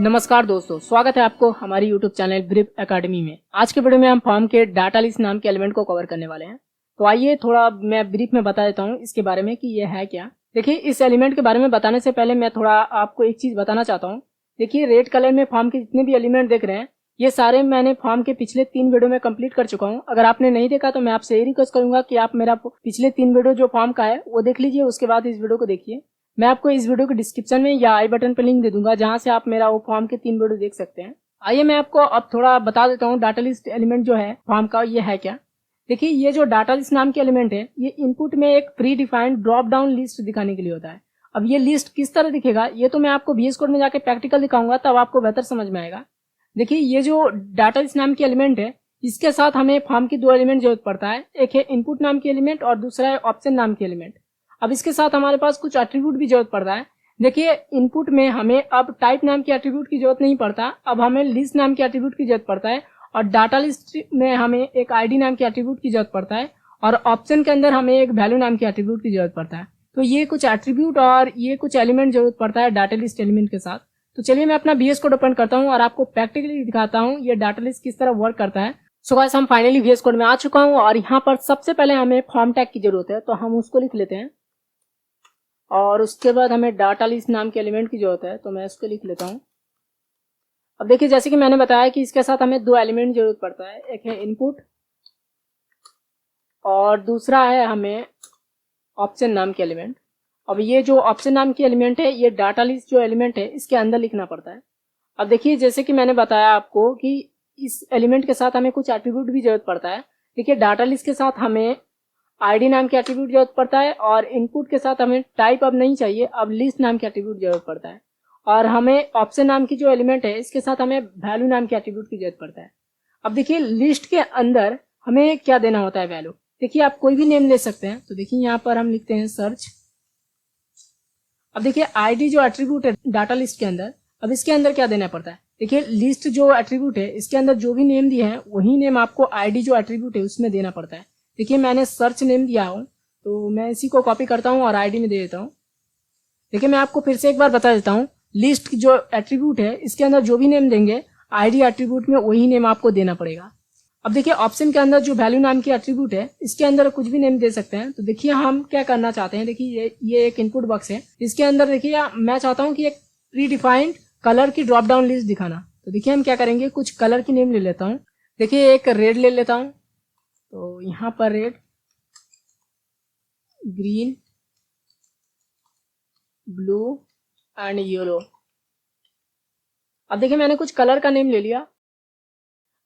नमस्कार दोस्तों, स्वागत है आपको हमारी YouTube चैनल ब्रीफ एकेडमी में। आज के वीडियो में हम फॉर्म के डाटा लिस्ट नाम के एलिमेंट को कवर करने वाले हैं। तो आइए थोड़ा मैं ब्रीफ में बता देता हूँ इसके बारे में कि ये है क्या। देखिए, इस एलिमेंट के बारे में बताने से पहले मैं थोड़ा आपको एक चीज बताना चाहता हूँ। देखिए, रेड कलर में फॉर्म के जितने भी एलिमेंट देख रहे हैं, ये सारे मैंने फॉर्म के पिछले 3 वीडियो में कंप्लीट कर चुका हूँ। अगर आपने नहीं देखा तो मैं आपसे ये रिक्वेस्ट करूंगा कि आप मेरा पिछले 3 वीडियो जो फॉर्म का है वो देख लीजिए, उसके बाद इस वीडियो को देखिए। मैं आपको इस वीडियो के डिस्क्रिप्शन में या आई बटन पर लिंक दे दूंगा, जहां से आप मेरा वो फॉर्म के 3 वीडियो देख सकते हैं। आइए मैं आपको अब थोड़ा बता देता हूँ डाटा लिस्ट एलिमेंट जो है फॉर्म का, ये है क्या। देखिए, ये जो डाटा लिस्ट नाम के एलिमेंट है, ये इनपुट में एक pre defined drop down list दिखाने के लिए होता है। अब ये लिस्ट किस तरह दिखेगा, ये तो मैं आपको VS कोड में जाके प्रैक्टिकल दिखाऊंगा, तब आपको बेहतर समझ में आएगा। देखिए, ये जो डाटा लिस्ट नाम की एलिमेंट है, इसके साथ हमें फॉर्म की 2 एलिमेंट जरूरत पड़ता है। एक है इनपुट नाम की एलिमेंट और दूसरा है ऑप्शन नाम की एलिमेंट। अब इसके साथ हमारे पास कुछ एट्रीब्यूट भी जरूरत पड़ता है। देखिए, इनपुट में हमें अब टाइप नाम के एट्रीब्यूट की जरूरत नहीं पड़ता, अब हमें लिस्ट नाम के एट्रीब्यूट की जरूरत पड़ता है। और डाटा लिस्ट में हमें एक आईडी नाम के एट्रीब्यूट की जरूरत पड़ता है, और ऑप्शन के अंदर हमें एक वैल्यू नाम के एट्रीब्यूट की जरूरत पड़ता है। तो ये कुछ एट्रीब्यूट और ये कुछ एलिमेंट जरूरत पड़ता है डाटा लिस्ट एलिमेंट के साथ। तो चलिए मैं अपना VS कोड ओपन करता हूँ और आपको प्रैक्टिकली दिखाता हूँ ये डाटा लिस्ट किस तरह वर्क करता है। सो गाइस, हम फाइनली VS कोड में आ चुका हूँ और यहाँ पर सबसे पहले हमें फॉर्म टैग की जरूरत है, तो हम उसको लिख लेते हैं। और उसके बाद हमें डाटा लिस्ट नाम के एलिमेंट की जरूरत है, तो मैं इसको लिख लेता हूँ। अब देखिए, जैसे कि मैंने बताया कि इसके साथ हमें 2 एलिमेंट जरूरत पड़ता है। एक है इनपुट और दूसरा है हमें ऑप्शन नाम के एलिमेंट। अब ये जो ऑप्शन नाम की एलिमेंट है, ये डाटा लिस्ट जो एलिमेंट है इसके अंदर लिखना पड़ता है। अब देखिए, जैसे कि मैंने बताया आपको कि इस एलिमेंट के साथ हमें कुछ एट्रीब्यूट भी जरूरत पड़ता है। देखिए, डाटा लिस्ट के साथ हमें आईडी नाम के एट्रीब्यूट जरूरत पड़ता है, और इनपुट के साथ हमें टाइप अब नहीं चाहिए, अब लिस्ट नाम के एट्रीब्यूट जरूरत पड़ता है। और हमें ऑप्शन नाम की जो एलिमेंट है, इसके साथ हमें वैल्यू नाम के एट्रीब्यूट की जरूरत पड़ता है। अब देखिए, लिस्ट के अंदर हमें क्या देना होता है, वैल्यू। देखिए, आप कोई भी नेम ले सकते हैं। तो देखिए, यहाँ पर हम लिखते हैं सर्च। अब देखिए, आईडी जो एट्रीब्यूट है डाटा लिस्ट के अंदर, अब इसके अंदर क्या देना पड़ता है। देखिए, लिस्ट जो एट्रीब्यूट है इसके अंदर जो भी नेम दिए हैं, वही नेम आपको आईडी जो एट्रीब्यूट है उसमें देना पड़ता है। देखिए, मैंने सर्च नेम दिया हूं, तो मैं इसी को कॉपी करता हूं और आईडी में दे देता हूं। देखिए, मैं आपको फिर से एक बार बता देता हूं, लिस्ट जो एट्रीब्यूट है इसके अंदर जो भी नेम देंगे, आईडी एट्रीब्यूट में वही नेम आपको देना पड़ेगा। अब देखिए, ऑप्शन के अंदर जो वैल्यू नाम की एट्रीब्यूट है, इसके अंदर कुछ भी नेम दे सकते हैं। तो देखिए, हम क्या करना चाहते हैं, देखिए ये एक इनपुट बॉक्स है। इसके अंदर देखिए, मैं चाहता हूं कि एक प्री डिफाइंड कलर की ड्रॉप डाउन लिस्ट दिखाना। तो देखिए, हम क्या करेंगे, कुछ कलर की नेम ले लेता हूं। देखिए, एक रेड ले लेता हूं, तो यहाँ पर red, green, blue and yellow. अब देखिए, मैंने कुछ कलर का नेम ले लिया।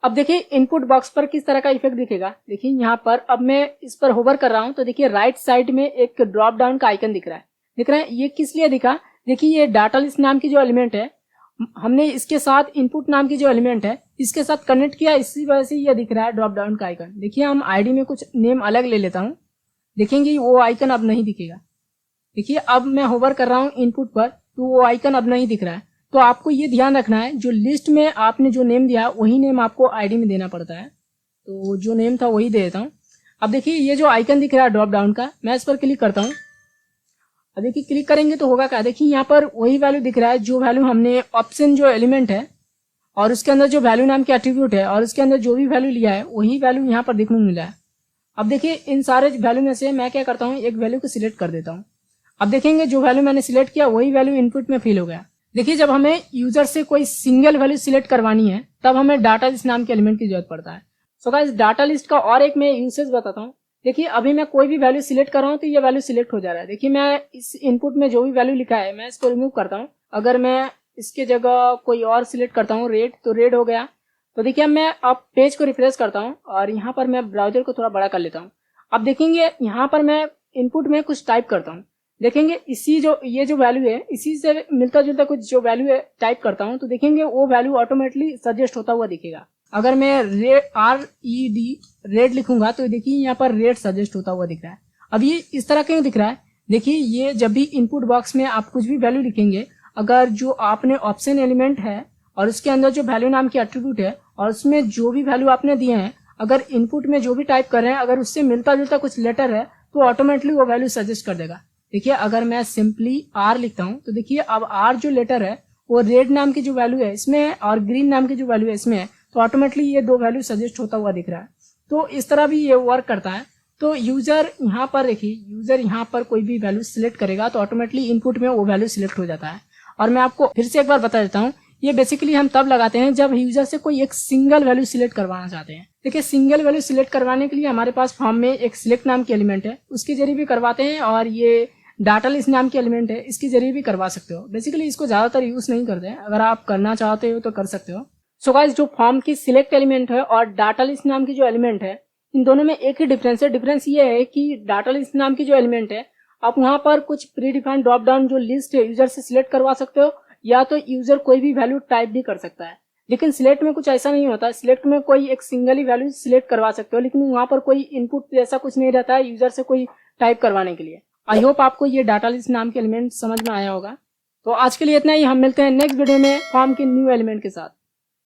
अब देखिए, इनपुट बॉक्स पर किस तरह का इफेक्ट दिखेगा। देखिए, यहाँ पर अब मैं इस पर होवर कर रहा हूं, तो देखिए राइट साइड में एक ड्रॉप डाउन का आइकन दिख रहा है। ये किस लिए दिखा, देखिए ये डाटा लिस्ट नाम की जो एलिमेंट है, हमने इसके साथ इनपुट नाम की जो एलिमेंट है इसके साथ कनेक्ट किया, इसी वजह से ये दिख रहा है ड्रॉप डाउन का आइकन। देखिए, हम आईडी में कुछ नेम अलग ले लेता हूं, देखेंगे वो आइकन अब नहीं दिखेगा। देखिए, अब मैं होवर कर रहा हूं इनपुट पर, तो वो आइकन अब नहीं दिख रहा है। तो आपको ये ध्यान रखना है, जो लिस्ट में आपने जो नेम दिया वही नेम आपको आईडी में देना पड़ता है। तो जो नेम था वही दे देता हूं। अब देखिए, ये जो आइकन दिख रहा है ड्रॉप डाउन का, मैं इस पर क्लिक करता हूं। अब देखिए, क्लिक करेंगे तो होगा क्या, देखिए यहाँ पर वही वैल्यू दिख रहा है जो वैल्यू हमने ऑप्शन जो एलिमेंट है और उसके अंदर जो वैल्यू नाम के एट्रीब्यूट है और उसके अंदर जो भी वैल्यू लिया है वही वैल्यू यहाँ पर देखने को मिला है। अब देखिए, इन सारे वैल्यू में से मैं क्या करता हूँ, एक वैल्यू को सिलेक्ट कर देता हूँ। अब देखेंगे जो वैल्यू मैंने सिलेक्ट किया वही वैल्यू इनपुट में फिल हो गया। देखिए, जब हमें यूजर से कोई सिंगल वैल्यू सिलेक्ट करवानी है, तब हमें डाटा लिस्ट नाम के एलिमेंट की जरूरत पड़ता है। सो गाइस, डाटा लिस्ट का और एक मैं यूसेज बताता हूँ। देखिए, अभी मैं कोई भी वैल्यू सिलेक्ट कर रहा हूँ तो ये वैल्यू सिलेक्ट हो जा रहा है। देखिए, मैं इस इनपुट में जो भी वैल्यू लिखा है मैं इसको रिमूव करता हूँ। अगर मैं इसके जगह कोई और सिलेक्ट करता हूँ रेड, तो रेड हो गया। तो देखिए, मैं अब पेज को रिफ्रेश करता हूँ और यहाँ पर मैं ब्राउजर को थोड़ा बड़ा कर लेता हूँ। अब देखेंगे, यहाँ पर मैं इनपुट में कुछ टाइप करता हूँ। देखेंगे, ये जो वैल्यू है इसी से मिलता जुलता कुछ जो वैल्यू है टाइप करता हूँ, तो देखेंगे वो वैल्यू ऑटोमेटिकली सजेस्ट होता हुआ दिखेगा। अगर मैं रेड लिखूंगा तो देखिए यहाँ पर रेड सजेस्ट होता हुआ दिख रहा है। अब ये इस तरह क्यों दिख रहा है, देखिए ये जब भी इनपुट बॉक्स में आप कुछ भी वैल्यू लिखेंगे, अगर जो आपने ऑप्शन एलिमेंट है और उसके अंदर जो वैल्यू नाम की एट्रीब्यूट है और उसमें जो भी वैल्यू आपने दिए हैं, अगर इनपुट में जो भी टाइप कर रहे हैं अगर उससे मिलता जुलता कुछ लेटर है तो ऑटोमेटिकली वो वैल्यू सजेस्ट कर देगा। देखिए, अगर मैं सिंपली आर लिखता हूं तो देखिए अब आर जो लेटर है वो रेड नाम की जो वैल्यू है इसमें और ग्रीन नाम की जो वैल्यू है इसमें है, तो ऑटोमेटिकली ये दो वैल्यू सजेस्ट होता हुआ दिख रहा है। तो इस तरह भी ये वर्क करता है। तो यूजर यहाँ पर देखिए, यूजर यहाँ पर कोई भी वैल्यू सिलेक्ट करेगा तो ऑटोमेटिकली इनपुट में वो वैल्यू सिलेक्ट हो जाता है। और मैं आपको फिर से एक बार बता देता हूँ, ये बेसिकली हम तब लगाते हैं जब यूजर से कोई एक सिंगल वैल्यू सिलेक्ट करवाना चाहते हैं। देखिए सिंगल वैल्यू सिलेक्ट करवाने के लिए हमारे पास फॉर्म में एक सिलेक्ट नाम की एलिमेंट है, उसके जरिए भी करवाते हैं, और ये डाटा लिस्ट नाम की एलिमेंट है, इसके जरिए भी करवा सकते हो। बेसिकली इसको ज्यादातर यूज नहीं करते हैं, अगर आप करना चाहते हो तो कर सकते हो। सो गाइस, जो फॉर्म की सिलेक्ट एलिमेंट है और डाटा लिस्ट नाम की जो एलिमेंट है, इन दोनों में एक ही डिफरेंस है। डिफरेंस ये है कि डाटा लिस्ट नाम की जो एलिमेंट है, आप वहां पर कुछ प्री डिफाइंड ड्रॉप डाउन जो लिस्ट है यूजर से सिलेक्ट करवा सकते हो, या तो यूजर कोई भी वैल्यू टाइप भी कर सकता है। लेकिन सिलेक्ट में कुछ ऐसा नहीं होता। सिलेक्ट में कोई एक सिंगल ही वैल्यू सिलेक्ट करवा सकते हो, लेकिन वहां पर कोई इनपुट जैसा कुछ नहीं रहता है यूजर से कोई टाइप करवाने के लिए। आई होप आपको ये डाटा लिस्ट नाम के एलिमेंट समझ में आया होगा। तो आज के लिए इतना ही, हम मिलते हैं नेक्स्ट वीडियो में फॉर्म के न्यू एलिमेंट के साथ।